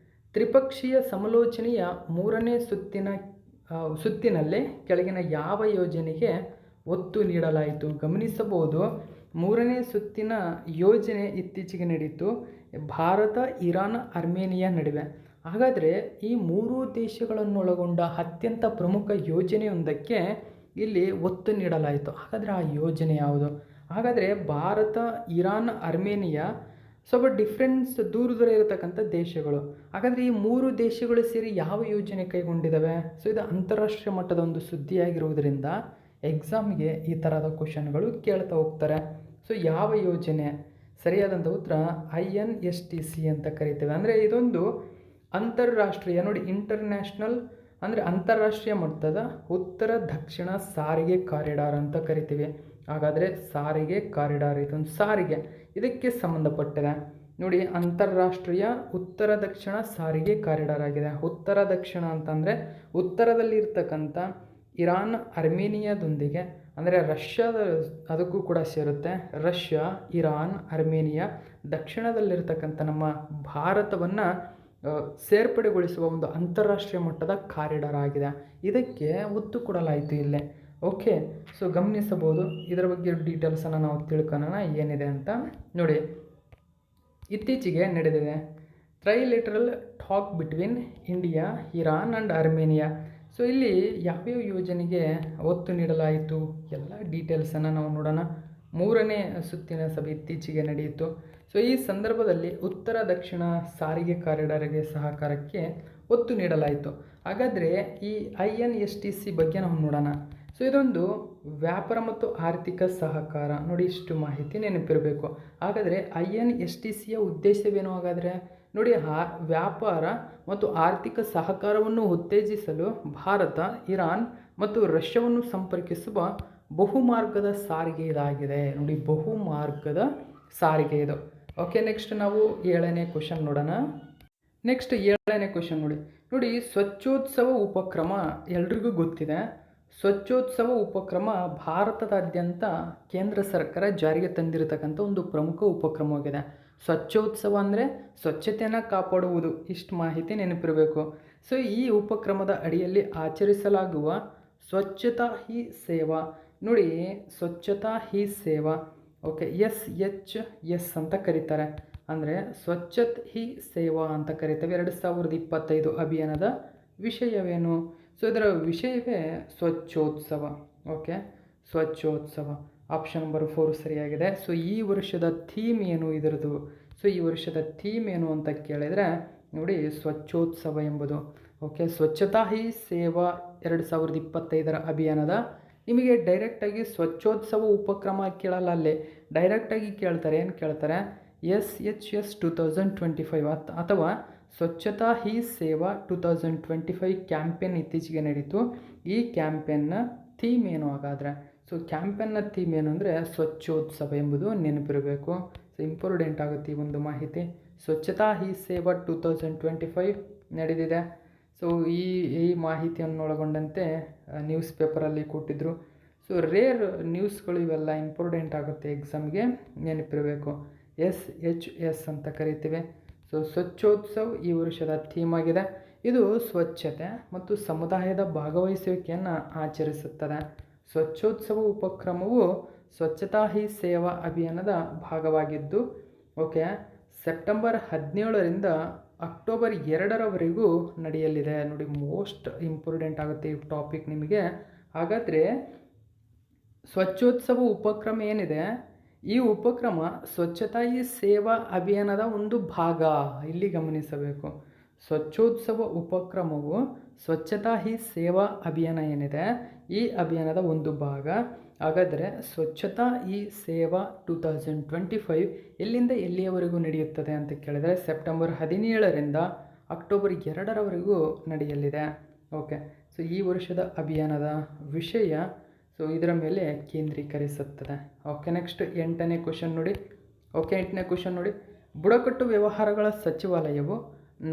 ತ್ರಿಪಕ್ಷೀಯ ಸಮಾಲೋಚನೆಯ 3ನೇ ಸುತ್ತಿನಲ್ಲಿ ಕೆಳಗಿನ ಯಾವ ಯೋಜನೆಗೆ ಒತ್ತು ನೀಡಲಾಯಿತು? ಗಮನಿಸಬಹುದು, 3ನೇ ಸುತ್ತಿನ ಯೋಜನೆ ಇತ್ತೀಚೆಗೆ ನಡೆಯಿತು ಭಾರತ, ಇರಾನ್, ಅರ್ಮೇನಿಯಾ ನಡುವೆ. ಹಾಗಾದರೆ ಈ 3 ದೇಶಗಳನ್ನೊಳಗೊಂಡ ಅತ್ಯಂತ ಪ್ರಮುಖ ಯೋಜನೆಯೊಂದಕ್ಕೆ ಇಲ್ಲಿ ಒತ್ತು ನೀಡಲಾಯಿತು. ಹಾಗಾದರೆ ಆ ಯೋಜನೆ ಯಾವುದು? ಹಾಗಾದರೆ ಭಾರತ, ಇರಾನ್, ಅರ್ಮೇನಿಯಾ ಸ್ವಲ್ಪ ಡಿಫ್ರೆನ್ಸ್ ದೂರ ಇರತಕ್ಕಂಥ ದೇಶಗಳು. ಹಾಗಾದರೆ ಈ 3 ದೇಶಗಳು ಸೇರಿ ಯಾವ ಯೋಜನೆ ಕೈಗೊಂಡಿದ್ದಾವೆ? ಸೊ ಇದು ಅಂತಾರಾಷ್ಟ್ರೀಯ ಮಟ್ಟದ ಒಂದು ಸುದ್ದಿಯಾಗಿರುವುದರಿಂದ ಎಕ್ಸಾಮ್ಗೆ ಈ ಥರದ ಕ್ವಶನ್ಗಳು ಕೇಳ್ತಾ ಹೋಗ್ತಾರೆ. ಸೊ ಯಾವ ಯೋಜನೆ? ಸರಿಯಾದಂಥ ಉತ್ತರ INSTC ಅಂತ ಕರಿತೇವೆ. ಅಂದರೆ ಇದೊಂದು ಅಂತಾರಾಷ್ಟ್ರೀಯ, ನೋಡಿ ಇಂಟರ್ನ್ಯಾಷನಲ್ ಅಂದರೆ ಅಂತಾರಾಷ್ಟ್ರೀಯ ಮಟ್ಟದ ಉತ್ತರ ದಕ್ಷಿಣ ಸಾರಿಗೆ ಕಾರಿಡಾರ್ ಅಂತ ಕರಿತೀವಿ. ಹಾಗಾದರೆ ಸಾರಿಗೆ ಕಾರಿಡಾರ್, ಇದೊಂದು ಸಾರಿಗೆ ಇದಕ್ಕೆ ಸಂಬಂಧಪಟ್ಟಿದೆ. ನೋಡಿ, ಅಂತಾರಾಷ್ಟ್ರೀಯ ಉತ್ತರ ದಕ್ಷಿಣ ಸಾರಿಗೆ ಕಾರಿಡಾರ್ ಆಗಿದೆ. ಉತ್ತರ ದಕ್ಷಿಣ ಅಂತಂದರೆ ಉತ್ತರದಲ್ಲಿರ್ತಕ್ಕಂಥ ಇರಾನ್, ಅರ್ಮೇನಿಯಾದೊಂದಿಗೆ, ಅಂದರೆ ರಷ್ಯಾದ ಅದಕ್ಕೂ ಕೂಡ ಸೇರುತ್ತೆ. ರಷ್ಯಾ, ಇರಾನ್, ಅರ್ಮೇನಿಯಾ, ದಕ್ಷಿಣದಲ್ಲಿರ್ತಕ್ಕಂಥ ನಮ್ಮ ಭಾರತವನ್ನು ಸೇರ್ಪಡೆಗೊಳಿಸುವ ಒಂದು ಅಂತಾರಾಷ್ಟ್ರೀಯ ಮಟ್ಟದ ಕಾರಿಡಾರ್ ಆಗಿದೆ. ಇದಕ್ಕೆ ಒತ್ತು ಕೊಡಲಾಯಿತು ಇಲ್ಲೇ. ಓಕೆ, ಸೊ ಗಮನಿಸಬಹುದು. ಇದರ ಬಗ್ಗೆ ಡೀಟೇಲ್ಸನ್ನು ನಾವು ತಿಳ್ಕೊಳ್ಳೋಣ ಏನಿದೆ ಅಂತ. ನೋಡಿ, ಇತ್ತೀಚೆಗೆ ನಡೆದಿದೆ trilateral talk between India, Iran and Armenia. So ಇಲ್ಲಿ ಯಾವ್ಯಾವ ಯೋಜನೆಗೆ ಒತ್ತು ನೀಡಲಾಯಿತು ಎಲ್ಲ ಡೀಟೇಲ್ಸನ್ನು ನಾವು ನೋಡೋಣ. 3ನೇ ಸುತ್ತಿನ ಸಭೆ ಇತ್ತೀಚೆಗೆ ನಡೆಯಿತು. ಸೊ ಈ ಸಂದರ್ಭದಲ್ಲಿ ಉತ್ತರ ದಕ್ಷಿಣ ಸಾರಿಗೆ ಕಾರಿಡಾರ್ಗೆ ಸಹಕಾರಕ್ಕೆ ಒತ್ತು ನೀಡಲಾಯಿತು. ಹಾಗಾದರೆ ಈ INSTC ಬಗ್ಗೆ ನಾವು ನೋಡೋಣ. ಸೊ ಇದೊಂದು ವ್ಯಾಪಾರ ಮತ್ತು ಆರ್ಥಿಕ ಸಹಕಾರ. ನೋಡಿ, ಇಷ್ಟು ಮಾಹಿತಿ ನೆನಪಿರಬೇಕು. ಹಾಗಾದರೆ INSTCಯ ಉದ್ದೇಶವೇನು? ಹಾಗಾದರೆ ನೋಡಿ, ವ್ಯಾಪಾರ ಮತ್ತು ಆರ್ಥಿಕ ಸಹಕಾರವನ್ನು ಉತ್ತೇಜಿಸಲು ಭಾರತ, ಇರಾನ್ ಮತ್ತು ರಷ್ಯಾವನ್ನು ಸಂಪರ್ಕಿಸುವ ಬಹುಮಾರ್ಗದ ಸಾರಿಗೆ ಇದಾಗಿದೆ. ನೋಡಿ, ಬಹುಮಾರ್ಗದ ಸಾರಿಗೆ ಇದು. ಓಕೆ, ನೆಕ್ಸ್ಟ್ ನಾವು 7ನೇ ಕ್ವಶನ್ ನೋಡೋಣ. ನೆಕ್ಸ್ಟ್ 7ನೇ ಕ್ವಶನ್ ನೋಡಿ, ಸ್ವಚ್ಛೋತ್ಸವ ಉಪಕ್ರಮ ಎಲ್ರಿಗೂ ಗೊತ್ತಿದೆ. ಸ್ವಚ್ಛೋತ್ಸವ ಉಪಕ್ರಮ ಭಾರತದಾದ್ಯಂತ ಕೇಂದ್ರ ಸರ್ಕಾರ ಜಾರಿಗೆ ತಂದಿರತಕ್ಕಂಥ ಒಂದು ಪ್ರಮುಖ ಉಪಕ್ರಮವಾಗಿದೆ. ಸ್ವಚ್ಛೋತ್ಸವ ಅಂದರೆ ಸ್ವಚ್ಛತೆಯನ್ನು ಕಾಪಾಡುವುದು, ಇಷ್ಟು ಮಾಹಿತಿ ನೆನಪಿರಬೇಕು. ಸೊ ಈ ಉಪಕ್ರಮದ ಅಡಿಯಲ್ಲಿ ಆಚರಿಸಲಾಗುವ ಸ್ವಚ್ಛತಾ ಹಿ ಸೇವಾ, ನೋಡಿ ಸ್ವಚ್ಛತಾ ಹಿ ಸೇವಾ, ಓಕೆ, SHS ಅಂತ ಕರೀತಾರೆ, ಅಂದರೆ ಸ್ವಚ್ಛತ್ ಹಿ ಸೇವಾ ಅಂತ ಕರೀತೇವೆ. 2025 ಅಭಿಯಾನದ ವಿಷಯವೇನು? ಸೊ ಇದರ ವಿಷಯವೇ ಸ್ವಚ್ಛೋತ್ಸವ. ಓಕೆ, ಸ್ವಚ್ಛೋತ್ಸವ ಆಪ್ಷನ್ ನಂಬರ್ 4 ಸರಿಯಾಗಿದೆ. ಸೊ ಈ ವರ್ಷದ ಥೀಮ್ ಏನು ಇದರದು? ಸೊ ಈ ವರ್ಷದ ಥೀಮ್ ಏನು ಅಂತ ಕೇಳಿದರೆ ನೋಡಿ, ಸ್ವಚ್ಛೋತ್ಸವ ಎಂಬುದು. ಓಕೆ, ಸ್ವಚ್ಛತಾ ಹಿ ಸೇವಾ 2025 ಅಭಿಯಾನದ ನಿಮಗೆ ಡೈರೆಕ್ಟಾಗಿ ಸ್ವಚ್ಛೋತ್ಸವ ಉಪಕ್ರಮ ಕೇಳಲ್ಲ, ಅಲ್ಲೇ ಡೈರೆಕ್ಟಾಗಿ ಕೇಳ್ತಾರೆ. ಏನು ಕೇಳ್ತಾರೆ? SHS 2025 ಅಥವಾ ಸ್ವಚ್ಛತಾ ಹಿ ಸೇವಾ 2025 ಕ್ಯಾಂಪೇನ್ ಇತ್ತೀಚೆಗೆ ನಡೀತು. ಈ ಕ್ಯಾಂಪೇನ್ನ ಥೀಮ್ ಏನು ಹಾಗಾದರೆ? ಸೊ ಕ್ಯಾಂಪೇನ್ನ ಥೀಮ್ ಏನು ಅಂದರೆ ಸ್ವಚ್ಛೋತ್ಸವ ಎಂಬುದು ನೆನಪಿರಬೇಕು. ಸೊ ಇಂಪಾರ್ಟೆಂಟ್ ಆಗುತ್ತೆ ಈ ಒಂದು ಮಾಹಿತಿ. ಸ್ವಚ್ಛತಾ ಹಿ ಸೇವಾ 2025 ನಡೆದಿದೆ. ಸೊ ಈ ಮಾಹಿತಿಯನ್ನು ಒಳಗೊಂಡಂತೆ ನ್ಯೂಸ್ ಪೇಪರಲ್ಲಿ ಕೊಟ್ಟಿದ್ದರು. ಸೊ ರೇರ್ ನ್ಯೂಸ್ಗಳು ಇವೆಲ್ಲ ಇಂಪಾರ್ಟೆಂಟ್ ಆಗುತ್ತೆ ಎಕ್ಸಾಮ್ಗೆ, ನೆನಪಿರಬೇಕು. SHS ಅಂತ ಕರಿತೀವಿ. ಸೊ ಸ್ವಚ್ಛೋತ್ಸವ ಈ ವರ್ಷದ ಥೀಮ್ ಆಗಿದೆ. ಇದು ಸ್ವಚ್ಛತೆ ಮತ್ತು ಸಮುದಾಯದ ಭಾಗವಹಿಸುವಿಕೆಯನ್ನು ಆಚರಿಸುತ್ತದೆ. ಸ್ವಚ್ಛೋತ್ಸವ ಉಪಕ್ರಮವು ಸ್ವಚ್ಛತಾ ಹಿ ಸೇವಾ ಅಭಿಯಾನದ ಭಾಗವಾಗಿದ್ದು, ಓಕೆ, ಸೆಪ್ಟೆಂಬರ್ 17ರಿಂದ ಅಕ್ಟೋಬರ್ 2ರವರೆಗೂ ನಡೆಯಲಿದೆ. ನೋಡಿ, ಮೋಸ್ಟ್ ಇಂಪಾರ್ಟೆಂಟ್ ಆಗುತ್ತೆ ಈ ಟಾಪಿಕ್ ನಿಮಗೆ. ಹಾಗಾದರೆ ಸ್ವಚ್ಛೋತ್ಸವ ಉಪಕ್ರಮ ಏನಿದೆ, ಈ ಉಪಕ್ರಮ ಸ್ವಚ್ಛತಾ ಹಿ ಸೇವಾ ಅಭಿಯಾನದ ಒಂದು ಭಾಗ, ಇಲ್ಲಿ ಗಮನಿಸಬೇಕು. ಸ್ವಚ್ಛೋತ್ಸವ ಉಪಕ್ರಮವು ಸ್ವಚ್ಛತಾ ಹಿ ಸೇವಾ ಅಭಿಯಾನ ಏನಿದೆ, ಈ ಅಭಿಯಾನದ ಒಂದು ಭಾಗ. ಹಾಗಾದರೆ ಸ್ವಚ್ಛತಾ ಹಿ ಸೇವಾ 2025 ಎಲ್ಲಿಂದ ಎಲ್ಲಿಯವರೆಗೂ ನಡೆಯುತ್ತದೆ ಅಂತ ಕೇಳಿದರೆ ಸೆಪ್ಟೆಂಬರ್ 17ರಿಂದ ಅಕ್ಟೋಬರ್ 2ರವರೆಗೂ ನಡೆಯಲಿದೆ. ಓಕೆ, ಸೊ ಈ ವರ್ಷದ ಅಭಿಯಾನದ ವಿಷಯ ಸೊ ಇದರ ಮೇಲೆ ಕೇಂದ್ರೀಕರಿಸುತ್ತದೆ. ಓಕೆ, ನೆಕ್ಸ್ಟ್ 8ನೇ ಕ್ವಶನ್ ನೋಡಿ. ಓಕೆ, 8ನೇ ಕ್ವಶನ್ ನೋಡಿ. ಬುಡಕಟ್ಟು ವ್ಯವಹಾರಗಳ ಸಚಿವಾಲಯವು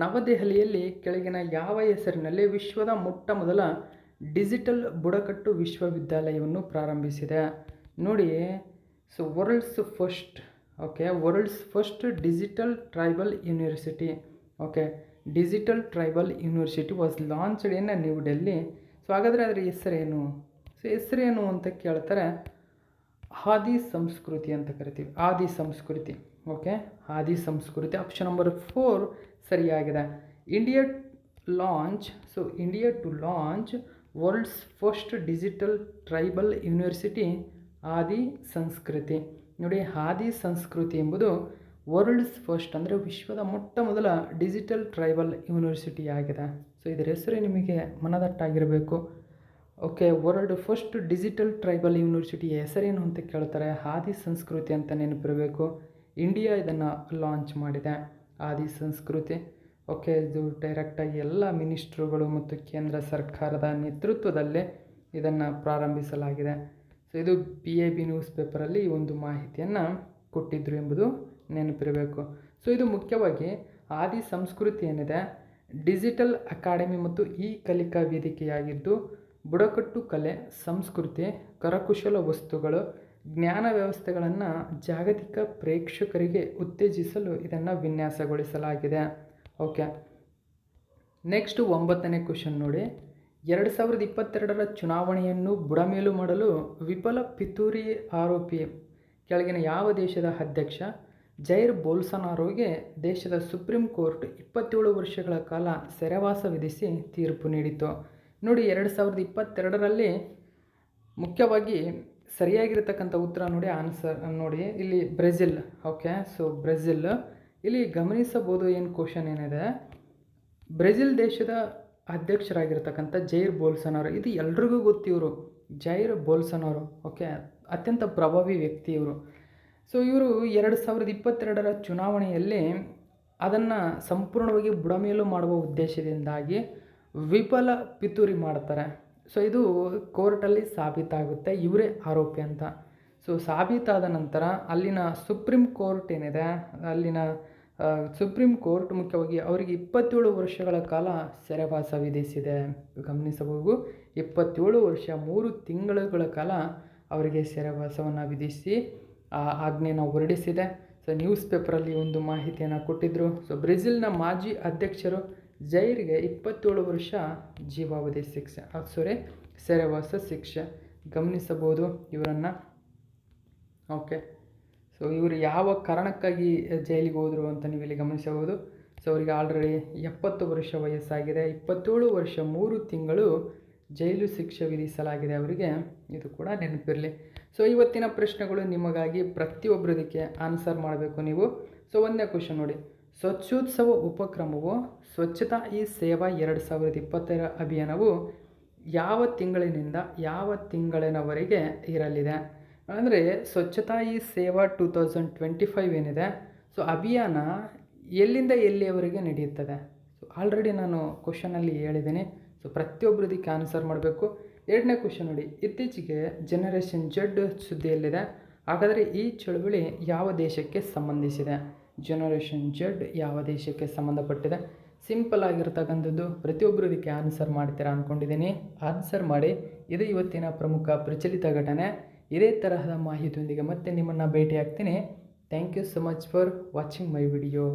ನವದೆಹಲಿಯಲ್ಲಿ ಕೆಳಗಿನ ಯಾವ ಹೆಸರಿನಲ್ಲಿ ವಿಶ್ವದ ಮೊಟ್ಟಮೊದಲ ಡಿಜಿಟಲ್ ಬುಡಕಟ್ಟು ವಿಶ್ವವಿದ್ಯಾಲಯವನ್ನು ಪ್ರಾರಂಭಿಸಿದೆ? ನೋಡಿ, so world's first digital tribal university. Okay, digital tribal university was launched in New Delhi. So ಹಾಗಾದರೆ ಅದರ ಹೆಸರೇನು? ಸೊ ಹೆಸರೇನು ಅಂತ ಕೇಳ್ತಾರೆ. ಆದಿ ಸಂಸ್ಕೃತಿ ಅಂತ ಕರಿತೀವಿ, ಆದಿ ಸಂಸ್ಕೃತಿ. ಓಕೆ, ಆದಿ ಸಂಸ್ಕೃತಿ ಆಪ್ಷನ್ ನಂಬರ್ 4 ಸರಿಯಾಗಿದೆ. India to launch world's first digital tribal university Aadi Sanskriti. ನೋಡಿ, ಆದಿ ಸಂಸ್ಕೃತಿ ಎಂಬುದು ವರ್ಲ್ಡ್ಸ್ ಫಸ್ಟ್ ಅಂದರೆ ವಿಶ್ವದ ಮೊಟ್ಟ ಮೊದಲ ಡಿಜಿಟಲ್ ಟ್ರೈಬಲ್ ಯೂನಿವರ್ಸಿಟಿ ಆಗಿದೆ. ಸೊ ಇದರ ಹೆಸರು ನಿಮಗೆ ಮನದಟ್ಟಾಗಿರಬೇಕು. Okay, world first digital tribal university ಹೆಸರೇನು ಅಂತ ಕೇಳ್ತಾರೆ. ಆದಿ ಸಂಸ್ಕೃತಿ ಅಂತ ನೆನಪಿರಬೇಕು. ಇಂಡಿಯಾ ಇದನ್ನು ಲಾಂಚ್ ಮಾಡಿದೆ, ಆದಿ ಸಂಸ್ಕೃತಿ. ಓಕೆ, ಇದು ಡೈರೆಕ್ಟಾಗಿ ಎಲ್ಲ ಮಿನಿಸ್ಟ್ರುಗಳು ಮತ್ತು ಕೇಂದ್ರ ಸರ್ಕಾರದ ನೇತೃತ್ವದಲ್ಲೇ ಇದನ್ನು ಪ್ರಾರಂಭಿಸಲಾಗಿದೆ. ಸೊ ಇದು PIB ನ್ಯೂಸ್ ಪೇಪರಲ್ಲಿ ಈ ಒಂದು ಮಾಹಿತಿಯನ್ನು ಕೊಟ್ಟಿದ್ದರು ಎಂಬುದು ನೆನಪಿರಬೇಕು. ಸೊ ಇದು ಮುಖ್ಯವಾಗಿ ಆದಿ ಸಂಸ್ಕೃತಿ ಏನಿದೆ ಡಿಜಿಟಲ್ ಅಕಾಡೆಮಿ ಮತ್ತು ಕಲಿಕಾ ವೇದಿಕೆಯಾಗಿದ್ದು, ಬುಡಕಟ್ಟು ಕಲೆ, ಸಂಸ್ಕೃತಿ, ಕರಕುಶಲ ವಸ್ತುಗಳು, ಜ್ಞಾನ ವ್ಯವಸ್ಥೆಗಳನ್ನು ಜಾಗತಿಕ ಪ್ರೇಕ್ಷಕರಿಗೆ ಉತ್ತೇಜಿಸಲು ಇದನ್ನು ವಿನ್ಯಾಸಗೊಳಿಸಲಾಗಿದೆ. ಓಕೆ, ನೆಕ್ಸ್ಟ್ 9ನೇ ಕ್ವಶನ್ ನೋಡಿ. 2022ರ ಚುನಾವಣೆಯನ್ನು ಬುಡಮೇಲು ಮಾಡಲು ವಿಫಲ ಪಿತೂರಿ ಆರೋಪಿ ಕೆಳಗಿನ ಯಾವ ದೇಶದ ಅಧ್ಯಕ್ಷ ಜೈರ್ ಬೋಲ್ಸನಾರೋಗೆ ದೇಶದ ಸುಪ್ರೀಂ ಕೋರ್ಟ್ 27 ವರ್ಷಗಳ ಕಾಲ ಸೆರೆವಾಸ ವಿಧಿಸಿ ತೀರ್ಪು ನೀಡಿತು? ನೋಡಿ, 2022ರಲ್ಲಿ ಮುಖ್ಯವಾಗಿ ಸರಿಯಾಗಿರ್ತಕ್ಕಂಥ ಉತ್ತರ ನೋಡಿ, ಆನ್ಸರ್ ನೋಡಿ, ಇಲ್ಲಿ ಬ್ರೆಜಿಲ್. ಓಕೆ, ಸೊ ಬ್ರೆಜಿಲ್ ಇಲ್ಲಿ ಗಮನಿಸಬಹುದು. ಏನು ಕ್ವಶನ್ ಏನಿದೆ, ಬ್ರೆಜಿಲ್ ದೇಶದ ಅಧ್ಯಕ್ಷರಾಗಿರ್ತಕ್ಕಂಥ ಜೈರ್ ಬೋಲ್ಸನಾರೋ, ಇದು ಎಲ್ರಿಗೂ ಗೊತ್ತಿವರು ಜೈರ್ ಬೋಲ್ಸನಾರೋ. ಓಕೆ, ಅತ್ಯಂತ ಪ್ರಭಾವಿ ವ್ಯಕ್ತಿ ಇವರು. ಸೊ ಇವರು 2022ರ ಚುನಾವಣೆಯಲ್ಲಿ ಅದನ್ನು ಸಂಪೂರ್ಣವಾಗಿ ಬುಡಮೇಲು ಮಾಡುವ ಉದ್ದೇಶದಿಂದಾಗಿ ವಿಫಲ ಪಿತೂರಿ ಮಾಡ್ತಾರೆ. ಸೊ ಇದು ಕೋರ್ಟಲ್ಲಿ ಸಾಬೀತಾಗುತ್ತೆ ಇವರೇ ಆರೋಪಿ ಅಂತ. ಸೊ ಸಾಬೀತಾದ ನಂತರ ಅಲ್ಲಿನ ಸುಪ್ರೀಂ ಕೋರ್ಟ್ ಏನಿದೆ, ಅಲ್ಲಿನ ಸುಪ್ರೀಂ ಕೋರ್ಟ್ ಮುಖ್ಯವಾಗಿ ಅವರಿಗೆ 27 ವರ್ಷಗಳ ಕಾಲ ಸೆರೆವಾಸ ವಿಧಿಸಿದೆ. ಗಮನಿಸಬಹುದು, 27 ವರ್ಷ 3 ತಿಂಗಳುಗಳ ಕಾಲ ಅವರಿಗೆ ಸೆರೆವಾಸವನ್ನು ವಿಧಿಸಿ ಆ ಆಜ್ಞೆಯನ್ನು ಹೊರಡಿಸಿದೆ. ಸೊ ನ್ಯೂಸ್ ಪೇಪರಲ್ಲಿ ಒಂದು ಮಾಹಿತಿಯನ್ನು ಕೊಟ್ಟಿದ್ದರು. ಸೊ ಬ್ರೆಜಿಲ್ನ ಮಾಜಿ ಅಧ್ಯಕ್ಷರು ಜೈರಿಗೆ 27 ವರ್ಷ ಜೀವಾವಧಿ ಶಿಕ್ಷೆ, ಸೆರೆವಾಸ ಶಿಕ್ಷೆ. ಗಮನಿಸಬಹುದು ಇವರನ್ನು. ಓಕೆ, ಸೊ ಇವರು ಯಾವ ಕಾರಣಕ್ಕಾಗಿ ಜೈಲಿಗೆ ಹೋದರು ಅಂತ ನೀವು ಇಲ್ಲಿ ಗಮನಿಸಬಹುದು. ಸೊ ಅವರಿಗೆ ಆಲ್ರೆಡಿ 70 ವರ್ಷ ವಯಸ್ಸಾಗಿದೆ. 27 ವರ್ಷ 3 ತಿಂಗಳು ಜೈಲು ಶಿಕ್ಷೆ ವಿಧಿಸಲಾಗಿದೆ ಅವರಿಗೆ. ಇದು ಕೂಡ ನೆನಪಿರಲಿ. ಸೊ ಇವತ್ತಿನ ಪ್ರಶ್ನೆಗಳು ನಿಮಗಾಗಿ ಪ್ರತಿಯೊಬ್ಬರು ಇದಕ್ಕೆ ಆನ್ಸರ್ ಮಾಡಬೇಕು ನೀವು. ಸೊ ಒಂದನೇ ಕ್ವಶನ್ ನೋಡಿ, ಸ್ವಚ್ಛೋತ್ಸವ ಉಪಕ್ರಮವು ಸ್ವಚ್ಛತಾ ಹಿ ಸೇವಾ 2025 ಅಭಿಯಾನವು ಯಾವ ತಿಂಗಳಿನಿಂದ ಯಾವ ತಿಂಗಳಿನವರೆಗೆ ಇರಲಿದೆ? ಅಂದರೆ ಸ್ವಚ್ಛತಾ ಹಿ ಸೇವಾ 2025 ಏನಿದೆ, ಸೊ ಅಭಿಯಾನ ಎಲ್ಲಿಂದ ಎಲ್ಲಿಯವರೆಗೆ ನಡೆಯುತ್ತದೆ? ಸೊ ಆಲ್ರೆಡಿ ನಾನು ಕ್ವಶನಲ್ಲಿ ಹೇಳಿದ್ದೀನಿ. ಸೊ ಪ್ರತಿಯೊಬ್ಬರು ಇದಕ್ಕೆ ಆನ್ಸರ್ ಮಾಡಬೇಕು. ಎರಡನೇ ಕ್ವಶನ್ ನೋಡಿ, ಇತ್ತೀಚೆಗೆ ಜನರೇಷನ್ ಜೆಡ್ ಸುದ್ದಿಯಲ್ಲಿದೆ. ಹಾಗಾದರೆ ಈ ಚಳುವಳಿ ಯಾವ ದೇಶಕ್ಕೆ ಸಂಬಂಧಿಸಿದೆ? ಜನರೇಷನ್ ಜೆಡ್ ಯಾವ ದೇಶಕ್ಕೆ ಸಂಬಂಧಪಟ್ಟಿದೆ? ಸಿಂಪಲ್ ಆಗಿರ್ತಕ್ಕಂಥದ್ದು. ಪ್ರತಿಯೊಬ್ಬರು ಇದಕ್ಕೆ ಆನ್ಸರ್ ಮಾಡ್ತೀರಾ ಅಂದ್ಕೊಂಡಿದ್ದೀನಿ. ಆನ್ಸರ್ ಮಾಡಿ. ಇದು ಇವತ್ತಿನ ಪ್ರಮುಖ ಪ್ರಚಲಿತ ಘಟನೆ. ಇದೇ ತರಹದ ಮಾಹಿತಿಯೊಂದಿಗೆ ಮತ್ತೆ ನಿಮ್ಮನ್ನು ಭೇಟಿ ಆಗ್ತೀನಿ. Thank you so much for watching my video.